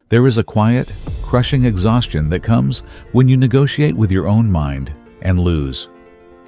There is a quiet, crushing exhaustion that comes when you negotiate with your own mind and lose.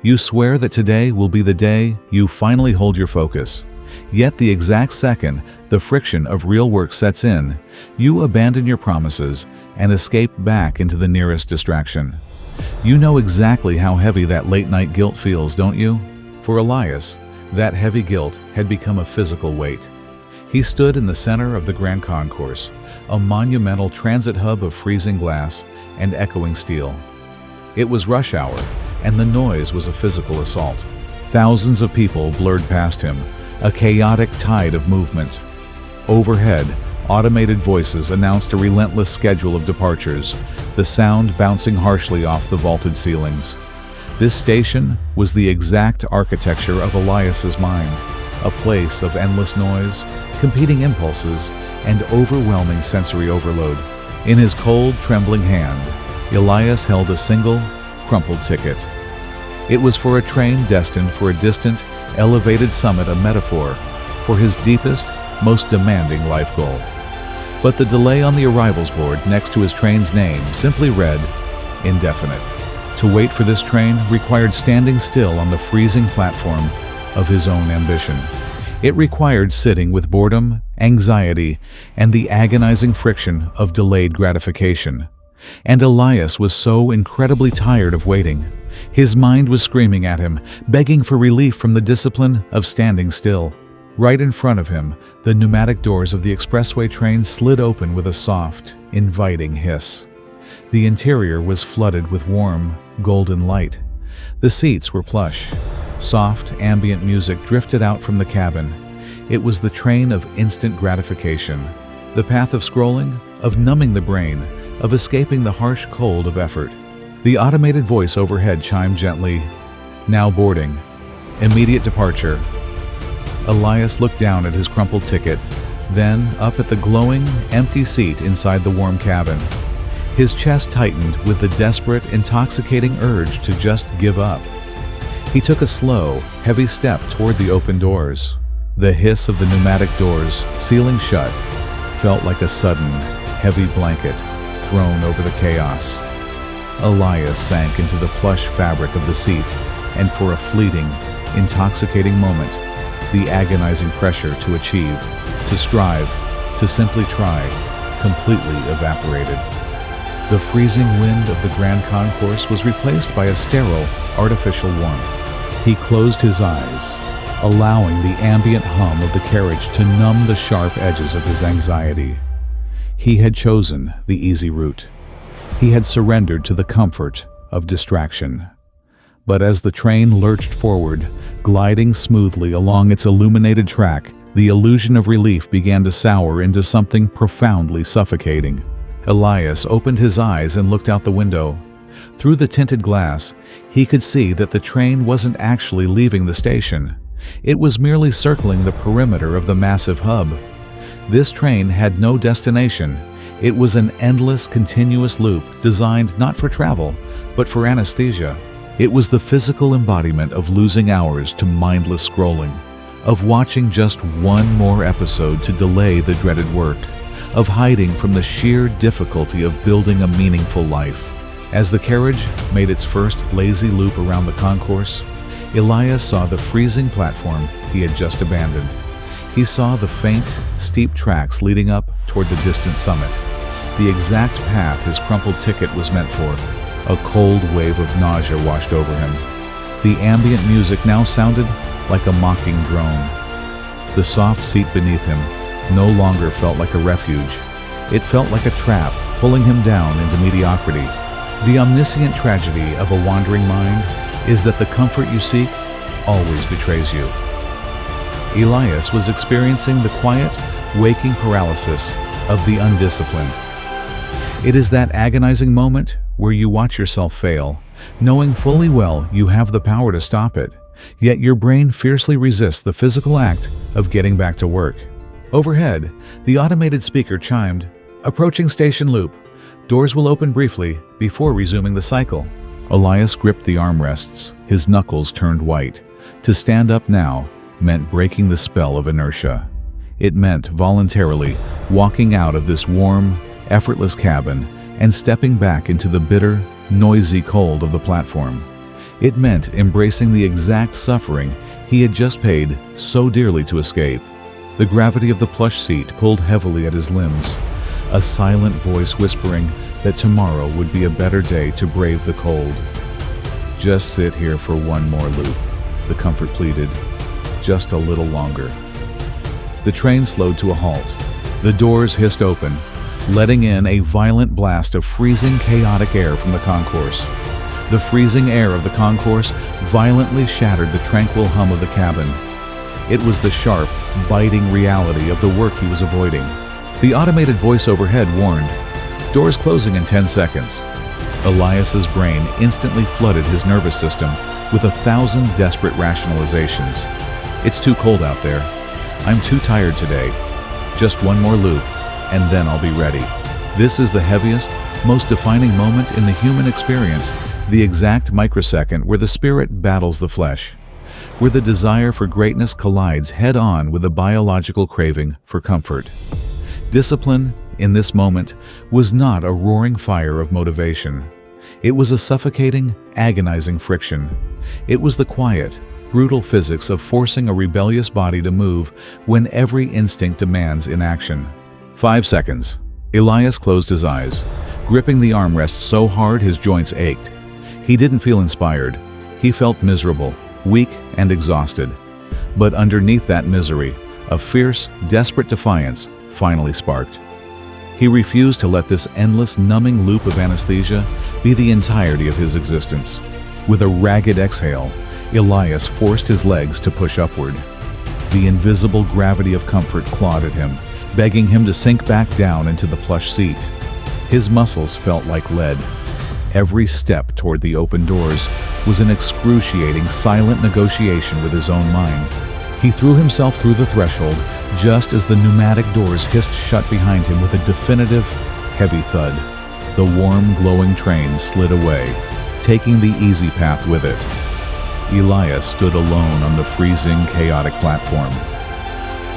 You swear that today will be the day you finally hold your focus. Yet the exact second the friction of real work sets in, you abandon your promises and escape back into the nearest distraction. You know exactly how heavy that late-night guilt feels, don't you? For Elias, that heavy guilt had become a physical weight. He stood in the center of the Grand Concourse, a monumental transit hub of freezing glass and echoing steel. It was rush hour, and the noise was a physical assault. Thousands of people blurred past him, a chaotic tide of movement. Overhead, automated voices announced a relentless schedule of departures, the sound bouncing harshly off the vaulted ceilings. This station was the exact architecture of Elias's mind, a place of endless noise, competing impulses, and overwhelming sensory overload. In his cold, trembling hand, Elias held a single, crumpled ticket. It was for a train destined for a distant, elevated summit, a metaphor for his deepest, most demanding life goal. But the delay on the arrivals board next to his train's name simply read, indefinite. To wait for this train required standing still on the freezing platform of his own ambition. It required sitting with boredom, anxiety, and the agonizing friction of delayed gratification. And Elias was so incredibly tired of waiting. His mind was screaming at him, begging for relief from the discipline of standing still. Right in front of him, the pneumatic doors of the expressway train slid open with a soft, inviting hiss. The interior was flooded with warm, golden light. The seats were plush. Soft, ambient music drifted out from the cabin. It was the train of instant gratification, the path of scrolling, of numbing the brain, of escaping the harsh cold of effort. The automated voice overhead chimed gently, "Now boarding. Immediate departure." Elias looked down at his crumpled ticket, then up at the glowing, empty seat inside the warm cabin. His chest tightened with the desperate, intoxicating urge to just give up. He took a slow, heavy step toward the open doors. The hiss of the pneumatic doors, sealing shut, felt like a sudden, heavy blanket thrown over the chaos. Elias sank into the plush fabric of the seat, and for a fleeting, intoxicating moment, the agonizing pressure to achieve, to strive, to simply try, completely evaporated. The freezing wind of the Grand Concourse was replaced by a sterile, artificial warmth. He closed his eyes, allowing the ambient hum of the carriage to numb the sharp edges of his anxiety. He had chosen the easy route. He had surrendered to the comfort of distraction. But as the train lurched forward, gliding smoothly along its illuminated track, the illusion of relief began to sour into something profoundly suffocating. Elias opened his eyes and looked out the window. Through the tinted glass, he could see that the train wasn't actually leaving the station. It was merely circling the perimeter of the massive hub. This train had no destination. It was an endless, continuous loop designed not for travel, but for anesthesia. It was the physical embodiment of losing hours to mindless scrolling, of watching just one more episode to delay the dreaded work, of hiding from the sheer difficulty of building a meaningful life. As the carriage made its first lazy loop around the concourse, Elias saw the freezing platform he had just abandoned. He saw the faint, steep tracks leading up toward the distant summit, the exact path his crumpled ticket was meant for. A cold wave of nausea washed over him. The ambient music now sounded like a mocking drone. The soft seat beneath him no longer felt like a refuge. It felt like a trap, pulling him down into mediocrity. The omniscient tragedy of a wandering mind is that the comfort you seek always betrays you. Elias was experiencing the quiet, waking paralysis of the undisciplined. It is that agonizing moment where you watch yourself fail, knowing fully well you have the power to stop it, yet your brain fiercely resists the physical act of getting back to work. Overhead, the automated speaker chimed, "Approaching station loop. Doors will open briefly before resuming the cycle." Elias gripped the armrests, his knuckles turned white. To stand up now meant breaking the spell of inertia. It meant voluntarily walking out of this warm, effortless cabin and stepping back into the bitter, noisy cold of the platform. It meant embracing the exact suffering he had just paid so dearly to escape. The gravity of the plush seat pulled heavily at his limbs, a silent voice whispering that tomorrow would be a better day to brave the cold. "Just sit here for one more loop," the comfort pleaded. "Just a little longer." The train slowed to a halt. The doors hissed open, letting in a violent blast of freezing, chaotic air from the concourse. The freezing air of the concourse violently shattered the tranquil hum of the cabin. It was the sharp, biting reality of the work he was avoiding. The automated voice overhead warned, "Doors closing in 10 seconds." Elias's brain instantly flooded his nervous system with 1,000 desperate rationalizations. "It's too cold out there. I'm too tired today. Just one more loop, and then I'll be ready." This is the heaviest, most defining moment in the human experience, the exact microsecond where the spirit battles the flesh, where the desire for greatness collides head-on with the biological craving for comfort. Discipline, in this moment, was not a roaring fire of motivation. It was a suffocating, agonizing friction. It was the quiet, brutal physics of forcing a rebellious body to move when every instinct demands inaction. 5 seconds. Elias closed his eyes, gripping the armrest so hard his joints ached. He didn't feel inspired. He felt miserable, weak, and exhausted. But underneath that misery, a fierce, desperate defiance finally sparked. He refused to let this endless, numbing loop of anesthesia be the entirety of his existence. With a ragged exhale, Elias forced his legs to push upward. The invisible gravity of comfort clawed at him, begging him to sink back down into the plush seat. His muscles felt like lead. Every step toward the open doors was an excruciating, silent negotiation with his own mind. He threw himself through the threshold just as the pneumatic doors hissed shut behind him with a definitive, heavy thud. The warm, glowing train slid away, taking the easy path with it. Elias stood alone on the freezing, chaotic platform.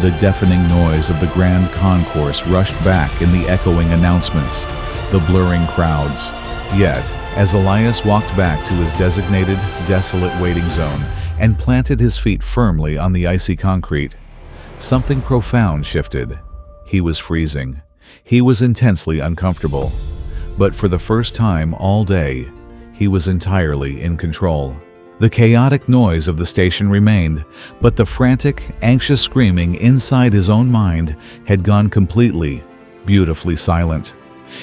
The deafening noise of the grand concourse rushed back in the echoing announcements, the blurring crowds. Yet, as Elias walked back to his designated, desolate waiting zone and planted his feet firmly on the icy concrete, something profound shifted. He was freezing. He was intensely uncomfortable. But for the first time all day, he was entirely in control. The chaotic noise of the station remained, but the frantic, anxious screaming inside his own mind had gone completely, beautifully silent.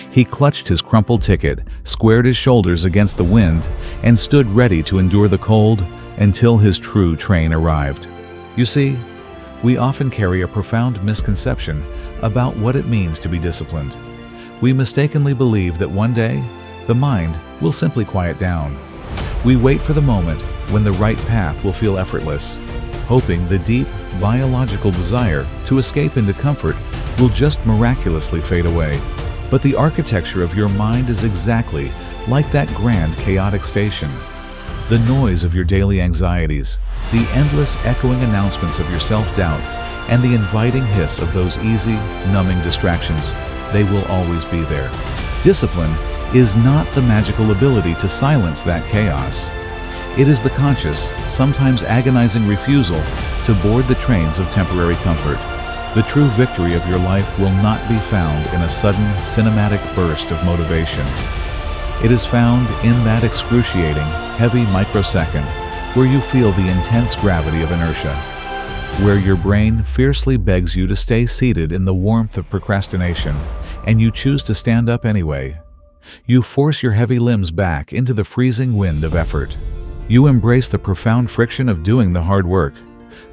He clutched his crumpled ticket, squared his shoulders against the wind, and stood ready to endure the cold until his true train arrived. You see, we often carry a profound misconception about what it means to be disciplined. We mistakenly believe that one day, the mind will simply quiet down. We wait for the moment when the right path will feel effortless, hoping the deep, biological desire to escape into comfort will just miraculously fade away. But the architecture of your mind is exactly like that grand, chaotic station. The noise of your daily anxieties, the endless echoing announcements of your self-doubt, and the inviting hiss of those easy, numbing distractions, they will always be there. Discipline is not the magical ability to silence that chaos. It is the conscious, sometimes agonizing refusal to board the trains of temporary comfort. The true victory of your life will not be found in a sudden, cinematic burst of motivation. It is found in that excruciating, heavy microsecond where you feel the intense gravity of inertia, where your brain fiercely begs you to stay seated in the warmth of procrastination, and you choose to stand up anyway. You force your heavy limbs back into the freezing wind of effort. You embrace the profound friction of doing the hard work,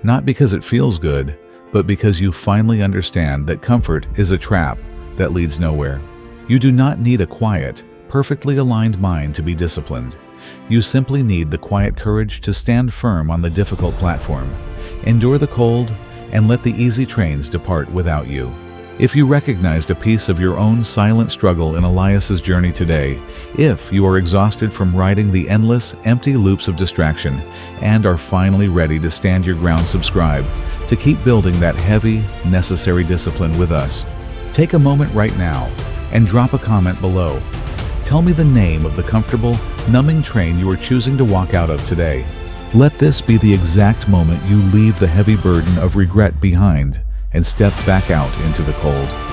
not because it feels good, but because you finally understand that comfort is a trap that leads nowhere. You do not need a quiet, perfectly aligned mind to be disciplined. You simply need the quiet courage to stand firm on the difficult platform, endure the cold, and let the easy trains depart without you. If you recognized a piece of your own silent struggle in Elias's journey today, if you are exhausted from riding the endless, empty loops of distraction and are finally ready to stand your ground, subscribe to keep building that heavy, necessary discipline with us. Take a moment right now and drop a comment below. Tell me the name of the comfortable, numbing train you are choosing to walk out of today. Let this be the exact moment you leave the heavy burden of regret behind and step back out into the cold.